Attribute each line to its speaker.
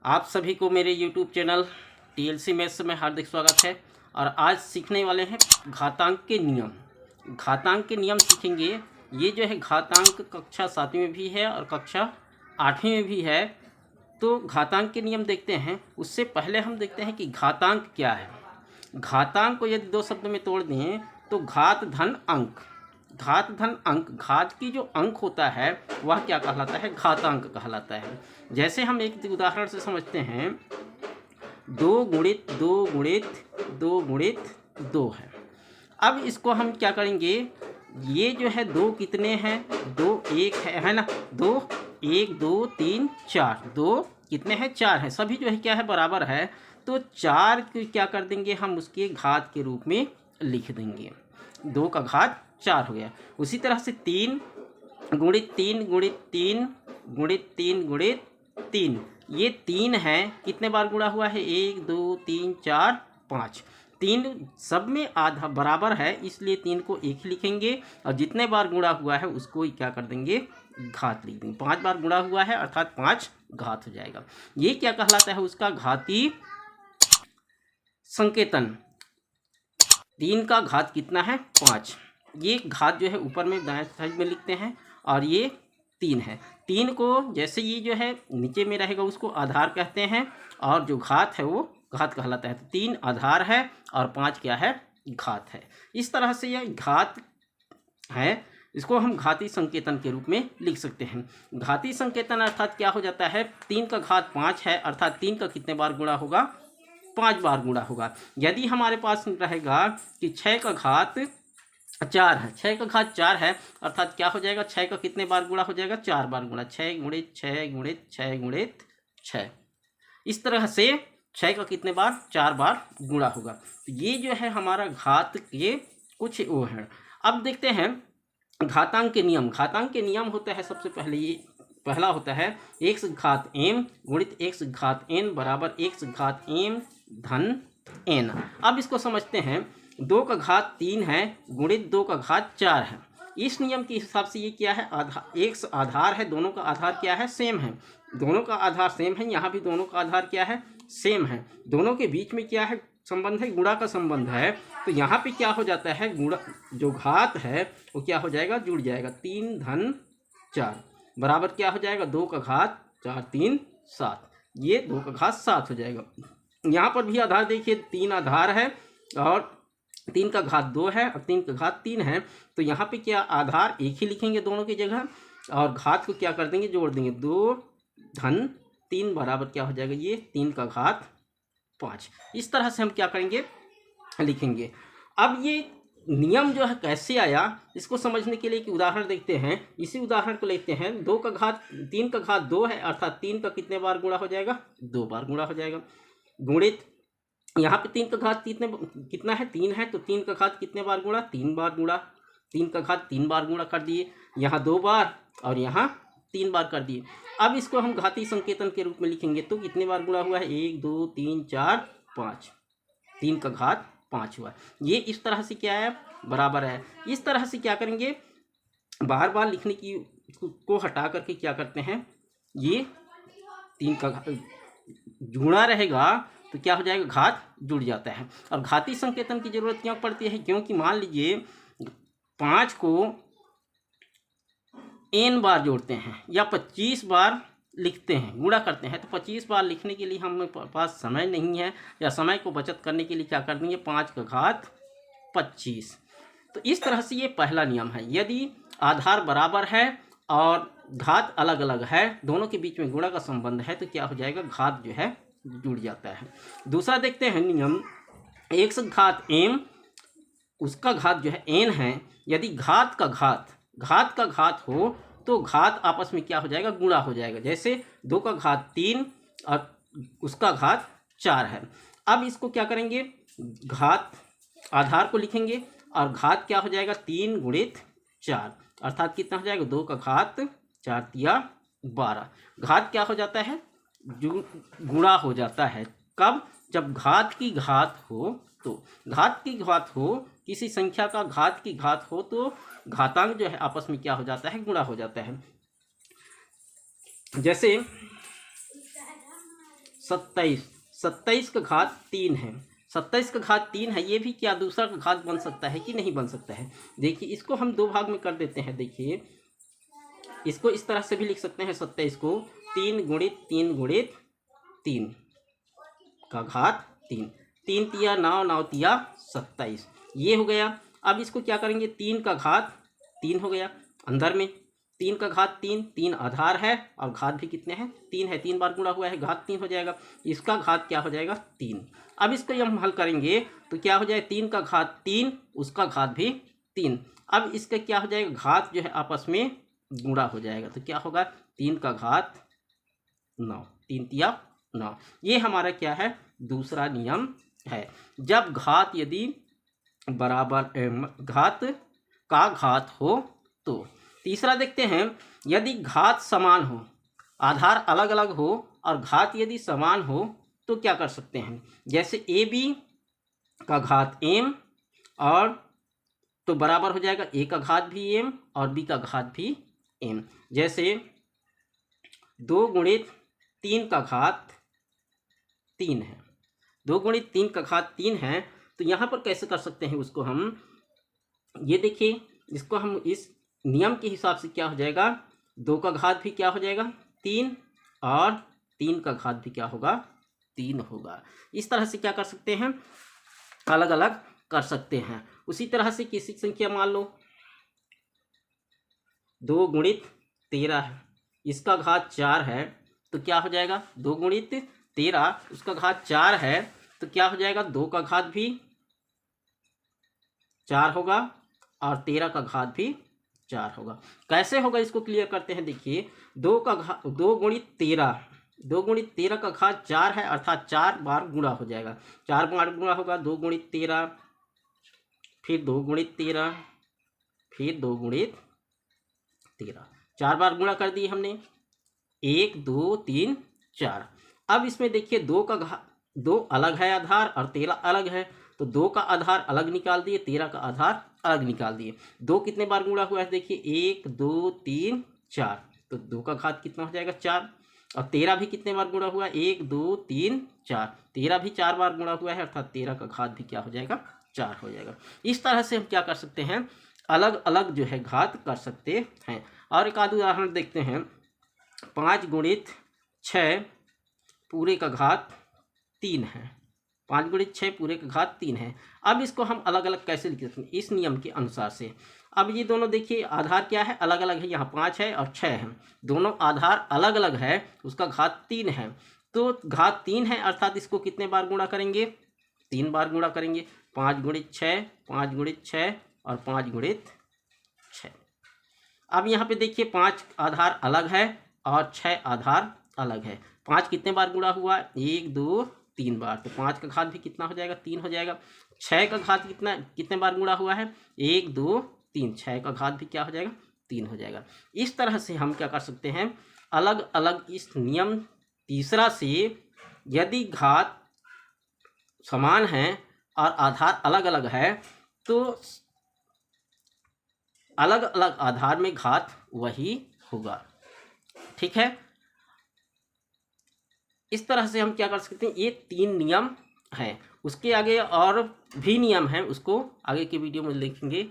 Speaker 1: आप सभी को मेरे YouTube चैनल TLC मैथ्स में हार्दिक स्वागत है। और आज सीखने वाले हैं घातांक के नियम। घातांक के नियम सीखेंगे। ये जो है घातांक कक्षा 7वीं में भी है और कक्षा 8वीं में भी है। तो घातांक के नियम देखते हैं। उससे पहले हम देखते हैं कि घातांक क्या है। घातांक को यदि दो शब्द में तोड़ दें तो घात धन अंक। घात धन अंक, घात की जो अंक होता है वह क्या कहलाता है? घातांक कहलाता है। जैसे हम एक उदाहरण से समझते हैं, 2 गुणित 2 गुणित 2 गुणित 2 है। अब इसको हम क्या करेंगे, ये जो है 2 कितने हैं? 2 1 है ना। 2 1 2 3 4, 2 कितने हैं? 4 हैं। सभी जो है क्या है? बराबर है। तो 4 को क्या कर देंगे हम? उसके घात के रूप में लिख देंगे। 2 का घात 4 हो गया। उसी तरह से 3 गुणित 3 गुणित 3 गुणित 3 गुणित 3, ये 3 है। कितने बार गुणा हुआ है? 1 2 3 4 5। 3 सब में आधा बराबर है, इसलिए 3 को एक ही लिखेंगे और जितने बार गुणा हुआ है उसको क्या कर देंगे? घात लिख देंगे। 5 बार गुणा हुआ है अर्थात 5 घात हो जाएगा। ये क्या कहलाता है? उसका घाती संकेतन। 3 का घात कितना है? 5। ये घात जो है ऊपर में दाएं साइड में लिखते हैं और ये 3 है। 3 को जैसे ये जो है नीचे में रहेगा उसको आधार कहते हैं और जो घात है वो घात कहलाता है। तो 3 आधार है और 5 क्या है? घात है। इस तरह से यह घात है, इसको हम घाती संकेतन के रूप में लिख सकते हैं। घाती संकेतन अर्थात क्या हो जाता है? 3 का घात 5 है अर्थात 3 का कितने बार गुणा होगा? 5 बार गुणा होगा। यदि हमारे पास रहेगा कि 6 का घात 4 है, 6 का घात 4 है अर्थात क्या हो जाएगा? 6 का कितने बार गुणा हो जाएगा? 4 बार गुणा। 6 गुणित 6 गुणित 6 गुणित 6। इस तरह से 6 का कितने बार? 4 बार गुणा होगा। तो ये जो है हमारा घात के कुछ वो है। अब देखते हैं घातांक के नियम। घातांक के नियम होता है, सबसे पहले ये पहला होता है x घात m गुणित x घात n बराबर x घात m धन n। अब इसको समझते हैं। 2 का घात 3 है गुणित 2 का घात 4 है। इस नियम के हिसाब से ये क्या है? x आधार है, दोनों का आधार क्या है? सेम है। दोनों का आधार सेम है। यहाँ भी दोनों का आधार क्या है? सेम है। दोनों के बीच में क्या है? संबंध है, गुणा का संबंध है। तो यहाँ पे क्या हो जाता है? गुणा जो घात है वो क्या हो जाएगा? जुड़ जाएगा। 3 धन 4 बराबर क्या हो जाएगा? 2 का घात 4 3 7। ये 2 का घात 7 हो जाएगा। यहाँ पर भी आधार देखिए, 3 आधार है और 3 का घात 2 है और 3 का घात 3 है। तो यहाँ पे क्या आधार एक ही लिखेंगे दोनों की जगह और घात को क्या कर देंगे? जोड़ देंगे। 2 धन 3 बराबर क्या हो जाएगा? ये 3 का घात 5। इस तरह से हम क्या करेंगे? लिखेंगे। अब ये नियम जो है कैसे आया, इसको समझने के लिए एक उदाहरण देखते हैं। इसी उदाहरण को लेते हैं। 3 का घात 2 है अर्थात 3 का कितने बार गुणा हो जाएगा? 2 बार गुणा हो जाएगा। गुणित यहाँ पे 3 का घात कितना है? 3 है। तो 3 का घात कितने बार गुणा? 3 बार गुणा। 3 का घात 3 बार गुणा कर दिए। यहाँ 2 बार और यहाँ 3 बार कर दिए। अब इसको हम घाती संकेतन के रूप में लिखेंगे। तो कितने बार गुणा हुआ है? 1 2 3 4 5। 3 का घात 5 हुआ। ये इस तरह से क्या है? बराबर है। इस तरह से क्या करेंगे? बार बार लिखने की को हटा करके क्या करते हैं? ये 3 का गुणा रहेगा तो क्या हो जाएगा? घात जुड़ जाता है। और घाती संकेतन की जरूरत क्यों पड़ती है? क्योंकि मान लीजिए 5 को n बार जोड़ते हैं या 25 बार लिखते हैं, गुणा करते हैं। तो 25 बार लिखने के लिए हमारे पास समय नहीं है, या समय को बचत करने के लिए क्या कर देंगे? 5 का घात 25। तो इस तरह से ये पहला नियम है। यदि आधार बराबर है और घात अलग अलग है, दोनों के बीच में गुणा का संबंध है, तो क्या हो जाएगा? घात जो है जुड़ जाता है। दूसरा देखते हैं नियम। x घात m, उसका घात जो है n है। यदि घात का घात हो तो घात आपस में क्या हो जाएगा? गुणा हो जाएगा। जैसे 2 का घात 3 और उसका घात 4 है। अब इसको क्या करेंगे? घात आधार को लिखेंगे और घात क्या हो जाएगा? 3 गुणित 4 अर्थात कितना हो जाएगा? 2 का घात 4 तिया 12। घात क्या हो जाता है? गुणा हो जाता है। कब? जब घात की घात हो। तो घात की घात हो, किसी संख्या का घात की घात हो तो घातांक जो है आपस में क्या हो जाता है? गुणा हो जाता है। जैसे 27, 27 का घात 3 है, 27 का घात 3 है। ये भी क्या दूसरा का घात बन सकता है कि नहीं बन सकता है? देखिए इसको हम दो भाग में कर देते हैं। देखिए इसको इस तरह से भी लिख सकते हैं 27 को 3 गुणित 3 गुणित 3 का घात 3, 3 तिया 9, 9 तिया 27, ये हो गया। अब इसको क्या करेंगे, 3 का घात 3 हो गया, अंदर में 3 का घात 3, 3 आधार है और घात भी कितने हैं, 3 है, 3 बार गुणा हुआ है, घात 3 हो जाएगा। इसका घात क्या हो जाएगा, 3। अब इसको हम हल करेंगे तो क्या हो जाएगा, 3 का घात 3, उसका घात भी 3। अब इसका क्या हो जाएगा, घात जो है आपस में गुणा हो जाएगा, तो क्या होगा, 3 का घात 9, 3 तिया 9। ये हमारा क्या है, दूसरा नियम है। जब घात यदि बराबर घात का घात हो तो। तीसरा देखते हैं, यदि घात समान हो, आधार अलग अलग हो और घात यदि समान हो तो क्या कर सकते हैं, जैसे ए बी का घात m और तो बराबर हो जाएगा a का घात भी m और b का घात भी m। जैसे 2 गुणित 3 का घात 3 है, 2 गुणित 3 का घात 3 है, तो यहाँ पर कैसे कर सकते हैं उसको हम, ये देखिए इसको हम इस नियम के हिसाब से क्या हो जाएगा, 2 का घात भी क्या हो जाएगा 3 और 3 का घात भी क्या होगा 3 होगा। इस तरह से क्या कर सकते हैं, अलग अलग कर सकते हैं। उसी तरह से किसी संख्या मान लो 2 गुणित 13 है, इसका घात 4 है, तो क्या हो जाएगा, 2 गुणित 13 उसका घात 4 है, तो क्या हो जाएगा, 2 का घात भी 4 होगा और 13 का घात भी 4 होगा। कैसे होगा इसको क्लियर करते हैं। देखिए 2 गुणित 13, 2 गुणित 13 का घात 4 है, अर्थात 4 बार गुणा हो जाएगा, 4 बार गुणा होगा, 2 गुणित 13, फिर 2 गुणित 13, फिर 2 गुणित 13, 4 बार गुणा कर दिए हमने, 1 2 3 4। अब इसमें देखिए 2 अलग है आधार और 13 अलग है, तो 2 का आधार अलग निकाल दिए, 13 का आधार अलग निकाल दिए। 2 कितने बार गुणा हुआ है, देखिए 1 2 3 4, तो 2 का घात कितना हो जाएगा 4। और 13 भी कितने बार गुणा हुआ, 1 2 3 4, 13 भी 4 बार गुणा हुआ है, अर्थात 13 का घात भी क्या हो जाएगा 4 हो जाएगा। इस तरह से हम क्या कर सकते हैं, अलग अलग जो है घात कर सकते हैं। और एक आध उदाहरण देखते हैं, 5 गुणित 6 पूरे का घात 3 है, 5 गुणित 6 पूरे का घात 3 है। अब इसको हम अलग अलग कैसे लिख सकते हैं, इस नियम के अनुसार से। अब ये दोनों देखिए आधार क्या है, अलग अलग है, यहाँ 5 है और 6 है, दोनों आधार अलग अलग है, उसका घात 3 है, तो घात 3 है, अर्थात इसको कितने बार गुणा करेंगे, 3 बार गुणा करेंगे, 5 गुणित 6, 5 गुणित 6 और 5 गुणित 6। अब यहाँ पे देखिए 5 आधार अलग है और 6 आधार अलग है, 5 कितने बार गुणा हुआ, 1 2 3 बार, तो 5 का घात भी कितना हो जाएगा 3 हो जाएगा। 6 का घात कितने बार गुणा हुआ है, 1 2 3, 6 का घात भी क्या हो जाएगा 3 हो जाएगा। इस तरह से हम क्या कर सकते हैं, अलग अलग इस नियम तीसरा से यदि घात समान है और आधार अलग अलग है तो अलग अलग आधार में घात वही होगा, ठीक है। इस तरह से हम क्या कर सकते हैं, ये 3 नियम हैं। उसके आगे और भी नियम हैं, उसको आगे के वीडियो में लिखेंगे।